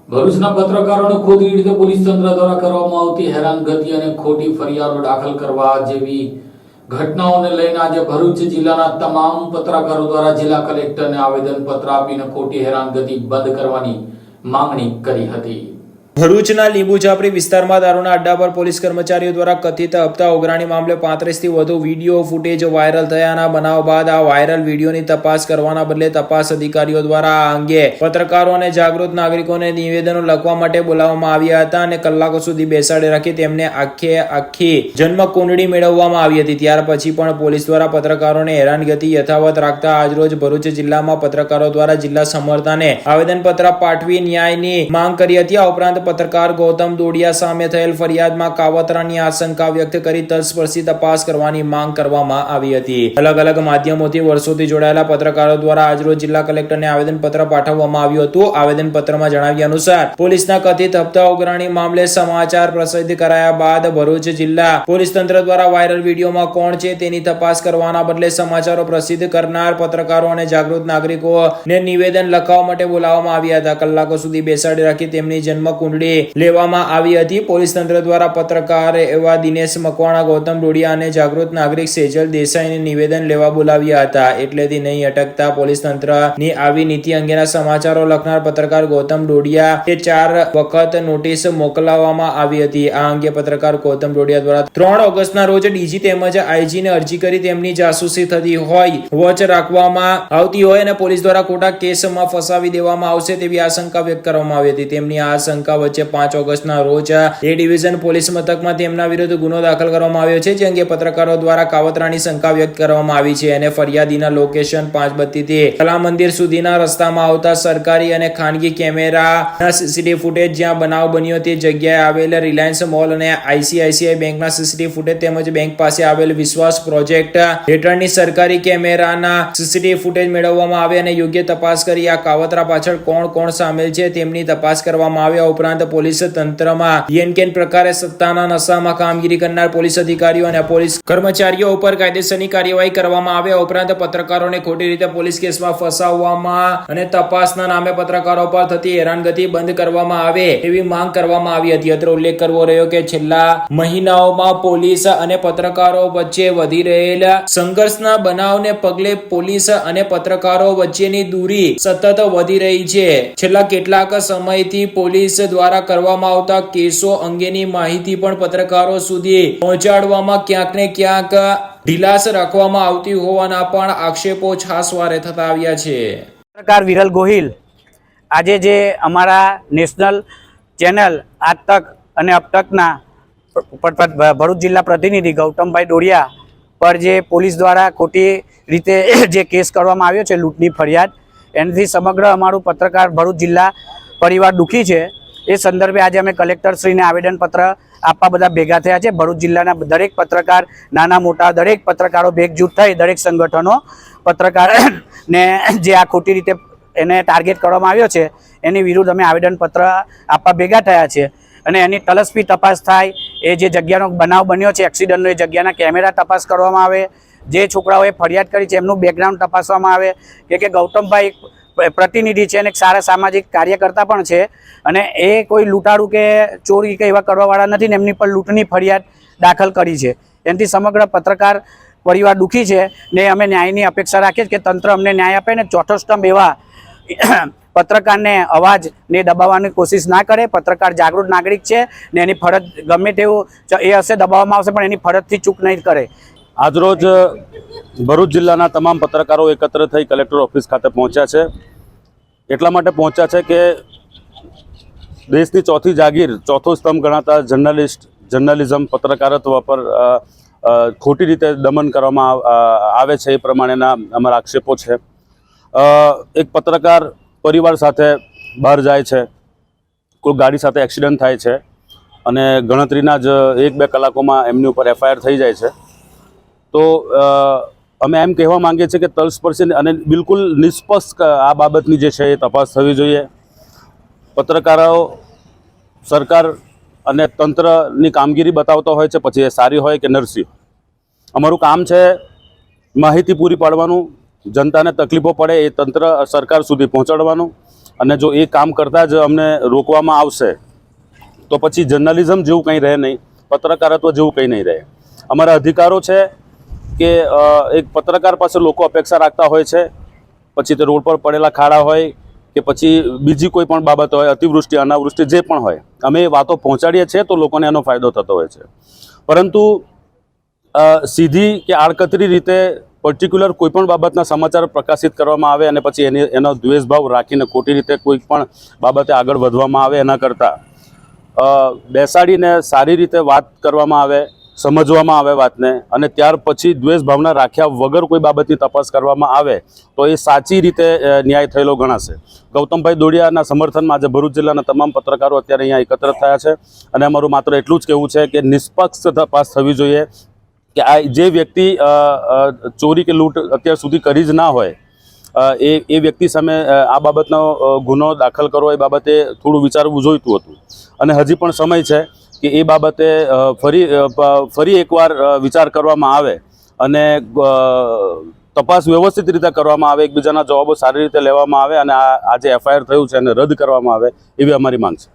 ભરૂચના પત્રકારોને ખોટી રીતે પોલીસ તંત્ર દ્વારા કરવામાં આવતી હેરાનગતિ અને ખોટી ફરિયાદો દાખલ કરવા જેવી ઘટનાઓને લઈને આજે ભરૂચ જિલ્લાના તમામ પત્રકારો દ્વારા જિલ્લા કલેક્ટરને આવેદનપત્ર આપીને ખોટી હેરાનગતિ બંધ કરવાની માંગણી કરી હતી। ભરૂચના લીંબુ ઝાપડી વિસ્તારમાં દારૂના અડ્ડા પર પોલીસ કર્મચારીઓ દ્વારા કથિત હપ્તા ઉઘરાણી મામલે 35 થી વધુ વિડીયો ફૂટેજ વાયરલ થયાના બનાવ બાદ આ વાયરલ વિડીયોની તપાસ કરવાના બદલે તપાસ અધિકારીઓ દ્વારા આ અંગે પત્રકારો અને જાગૃત નાગરિકોને નિવેદનો લખવા માટે બોલાવવામાં આવ્યા હતા અને કલાકો સુધી બેસાડી રાખી તેમને આખી જન્મ કુંડળી મેળવવામાં આવી હતી। ત્યાર પછી પણ પોલીસ દ્વારા પત્રકારોને હેરાનગતિ યથાવત રાખતા આજરોજ ભરૂચ જિલ્લામાં પત્રકારો દ્વારા જિલ્લા સમર્થને આવેદનપત્ર પાઠવી ન્યાયની માંગ કરી હતી। આ ઉપરાંત પત્રકાર ગૌતમ દોડિયા સામે થયેલ ફરિયાદમાં કાવતરાની આશંકા વ્યક્ત કરી તલસ્પર્શી તપાસ કરવાની માંગ કરવામાં આવી હતી। અલગ અલગ માધ્યમોથી વર્ષોથી જોડાયેલા પત્રકારો દ્વારા આજરોજ જિલ્લા કલેક્ટરને આવેદનપત્ર પાઠવવામાં આવ્યું હતું। આવેદનપત્રમાં જણાવ્યા અનુસાર પોલીસના કથિત હપ્તા ઉઘરાણી મામલે સમાચાર પ્રસિદ્ધ કરાયા બાદ ભરૂચ જિલ્લા પોલીસ તંત્ર દ્વારા વાયરલ વિડીયોમાં કોણ છે તેની તપાસ કરવાના બદલે સમાચારો પ્રસિદ્ધ કરનાર પત્રકારો અને જાગૃત નાગરિકોને નિવેદન લખવા માટે બોલાવવામાં આવ્યા હતા। કલાકો સુધી બેસાડી રાખી તેમની જન્મ લેવામાં આવી હતી। પોલીસ તંત્ર દ્વારા પત્રકાર એવા દિનેશ મકવાણા, ગૌતમ ડોડિયા અને જાગૃત નાગરિક સેજલ દેસાઈને નિવેદન લેવા બોલાવ્યા હતા। એટલેથી નહીં અટકતા પોલીસ તંત્રની આવી નીતિ અંગેના સમાચારો લખનાર પત્રકાર ગૌતમ ડોડિયા એ 4 વખત નોટિસ મોકલવામાં આવી હતી। આ અંગે પત્રકાર ગૌતમ ડોડિયા દ્વારા 3 ઓગસ્ટના રોજ ડીજી તેમજ આઈજીને અરજી કરી તેમની જાસૂસી થતી હોય, વોચ રાખવામાં આવતી હોય અને પોલીસ દ્વારા ખોટા કેસમાં ફસાવી દેવામાં આવશે તેવી આશંકા વ્યક્ત કરવામાં આવી હતી। તેમની આ આશંકા વચ્ચે 5 ઓગસ્ટના રોજ એ ડિવિઝન પોલીસ મથકમાં તેમના વિરુદ્ધ ગુનો દાખલ કરવામાં આવ્યો છે, જે અંગે પત્રકારો દ્વારા કાવતરાની શંકા વ્યક્ત કરવામાં આવી છે અને ફરિયાદીના લોકેશન 5 બત્તીથી કલા મંદિર સુધીના રસ્તામાં આવતા સરકારી અને ખાનગી કેમેરાના સીસીટીવી ફૂટેજ, જ્યાં બનાવ બન્યો તે જગ્યાએ આવેલ રિલાયન્સ મોલ અને આઈસીઆઈસીઆઈ બેંકના સીસીટીવી ફૂટેજ તેમજ બેંક પાસે આવેલ વિશ્વાસ પ્રોજેક્ટ હેઠળની સરકારી કેમેરાના સીસીટીવી ફૂટેજ મેળવવામાં આવે અને યોગ્ય તપાસ કરી આ કાવતરા પાછળ કોણ સામેલ છે તેમની તપાસ કરવામાં આવે। ઉપરાંત પોલીસ તંત્રમાં યેનકેન પ્રકારે સત્તાના નશામાં કામગીરી કરનાર પોલીસ અધિકારીઓ અને પોલીસ કર્મચારીઓ ઉપર કાયદેસરની કાર્યવાહી કરવામાં આવે। ઉપરાંત પત્રકારોને ખોટી રીતે પોલીસ કેસમાં ફસાવવામાં અને તપાસના નામે પત્રકારો પર થતી હેરાનગતિ બંધ કરવામાં આવે એવી માંગ કરવામાં આવી હતી। અત્રે ઉલ્લેખ કરવો રહ્યો કે છેલ્લા મહિનાઓમાં પોલીસ અને પત્રકારો વચ્ચે વધી રહેલા સંઘર્ષના બનાવને પગલે પોલીસ અને પત્રકારો વચ્ચેની દૂરી સતત વધી રહી છે। છેલ્લા કેટલાક સમયથી પોલીસ દ્વારા કરવામાં આવતા કેસો અંગેની માહિતી પણ પત્રકારો સુધી પહોંચાડવામાં ક્યાંક ને ક્યાંક ઢીલાસ રાખવામાં આવતી હોવાના પણ આક્ષેપો છાસવારે થતા આવ્યા છે। પત્રકાર વિરલ ગોહિલ આજે જે અમારા નેશનલ ચેનલ આજ તક અને અબ તકના ભરૂચ જિલ્લા પ્રતિનિધિ ગૌતમભાઈ ડોડિયા પર જે પોલીસ દ્વારા ખોટી રીતે જે કેસ કરવામાં આવ્યો છે, લૂંટની ફરિયાદ, એનાથી સમગ્ર અમારું પત્રકાર ભરૂચ જિલ્લા પરિવાર દુઃખી છે। એ સંદર્ભે આજે અમે કલેક્ટરશ્રીને આવેદનપત્ર આપવા બધા ભેગા થયા છે। ભરૂચ જિલ્લાના દરેક પત્રકાર, નાના મોટા દરેક પત્રકારો ભેગજૂથ થઈ દરેક સંગઠનો પત્રકારને જે આ ખોટી રીતે એને ટાર્ગેટ કરવામાં આવ્યો છે એની વિરુદ્ધ અમે આવેદનપત્ર આપવા ભેગા થયા છે અને એની તલસ્પી તપાસ થાય। એ જે જગ્યાનો બનાવ બન્યો છે એક્સિડન્ટનો, એ જગ્યાના કેમેરા તપાસ કરવામાં આવે। જે છોકરાઓએ ફરિયાદ કરી છે એમનું બેકગ્રાઉન્ડ તપાસવામાં આવે કે ગૌતમભાઈ પ્રતિનિધિ છે અને એક સારા સામાજિક કાર્યકર્તા પણ છે અને એ કોઈ લૂંટાડું કે ચોરી કે એવા કરવાવાળા નથી ને એમની પર લૂંટની ફરિયાદ દાખલ કરી છે। એનાથી સમગ્ર પત્રકાર પરિવાર દુઃખી છે ને અમે ન્યાયની અપેક્ષા રાખીએ કે તંત્ર અમને ન્યાય આપે ને ચોથો સ્તંભ એવા પત્રકારને અવાજને દબાવવાની કોશિશ ના કરે। પત્રકાર જાગૃત નાગરિક છે ને એની ફરજ ગમે તેવું એ હશે દબાવવામાં આવશે પણ એની ફરજથી ચૂક નહીં કરે। આજરોજ ભરૂચ જિલ્લાના તમામ પત્રકારો એકત્ર થઈ કલેક્ટર ઓફિસ ખાતે પહોંચ્યા છે। એટલા માટે પહોંચ્યા છે કે દેશની ચોથી જાગીર, ચોથો સ્તંભ ગણાતા જર્નલિઝમ, પત્રકારત્વ પર ખોટી રીતે દમન કરવામાં આવે છે, એ પ્રમાણેના અમારા આક્ષેપો છે। એક પત્રકાર પરિવાર સાથે બહાર જાય છે, કોઈ ગાડી સાથે એક્સિડન્ટ થાય છે અને ગણતરીના જ 1-2 કલાકોમાં એમની ઉપર એફઆઈઆર થઈ જાય છે। તો અમે એમ કહેવા માંગીએ છીએ કે તલસ્પર્શી અને બિલકુલ નિષ્પક્ષ આ બાબતની જે છે એ તપાસ થવી જોઈએ। પત્રકારો સરકાર અને તંત્રની કામગીરી બતાવતા હોય છે, પછી એ સારી હોય કે નરસી। અમારું કામ છે માહિતી પૂરી પાડવાનું, જનતાને તકલીફો પડે એ તંત્ર સરકાર સુધી પહોંચાડવાનું, અને જો એ કામ કરતાં જ અમને રોકવામાં આવશે તો પછી જર્નલિઝમ જેવું કંઈ રહે નહીં, પત્રકારત્વ જેવું કંઈ નહીં રહે. અમારા અધિકારો છે કે એક પત્રકાર પાસે લોકો અપેક્ષા રાખતા હોય છે, પછી તે રોડ પર પડેલા ખાડા હોય કે પછી બીજી કોઈ પણ બાબત હોય, અતિવૃષ્ટિ અનાવૃષ્ટિ જે પણ હોય, અમે એ વાતો પહોંચાડીએ છીએ તો લોકોને એનો ફાયદો થતો હોય છે. પરંતુ સીધી કે આડકતરી રીતે પર્ટિક્યુલર કોઈ પણ બાબતના સમાચાર પ્રકાશિત કરવામાં આવે અને પછી એનો દ્વેષભાવ રાખીને ખોટી રીતે કોઈ પણ બાબતે આગળ વધવામાં આવે, એના કરતાં બેસાડીને સારી રીતે વાત કરવામાં આવે, સમજવામાં આવે વાતને, અને ત્યાર પછી દ્વેષ ભાવના રાખ્યા વગર કોઈ બાબતની તપાસ કરવામાં આવે તો એ સાચી રીતે ન્યાય થયેલો ગણાશે. ગૌતમભાઈ દોડિયાના સમર્થનમાં આજે ભરૂચ જિલ્લાના તમામ પત્રકારો અત્યારે અહીંયા એકત્ર થયા છે, અને અમારું માત્ર એટલું જ કહેવું છે કે નિષ્પક્ષ તપાસ થવી જોઈએ કે આ જે વ્યક્તિ ચોરી કે લૂંટ અત્યાર સુધી કરી જ ના હોય એ વ્યક્તિ સામે આ બાબતનો ગુનો દાખલ કરવો એ બાબતે થોડું વિચારવું જોઈતું હતું, અને હજી પણ સમય છે કે એ બાબતે ફરી એકવાર વિચાર કરવામાં આવે અને તપાસ વ્યવસ્થિત રીતે કરવામાં આવે, એકબીજાના જવાબો સારી રીતે લેવામાં આવે અને આ જે એફઆઈઆર થયું છે એને રદ કરવામાં આવે એવી અમારી માંગ છે.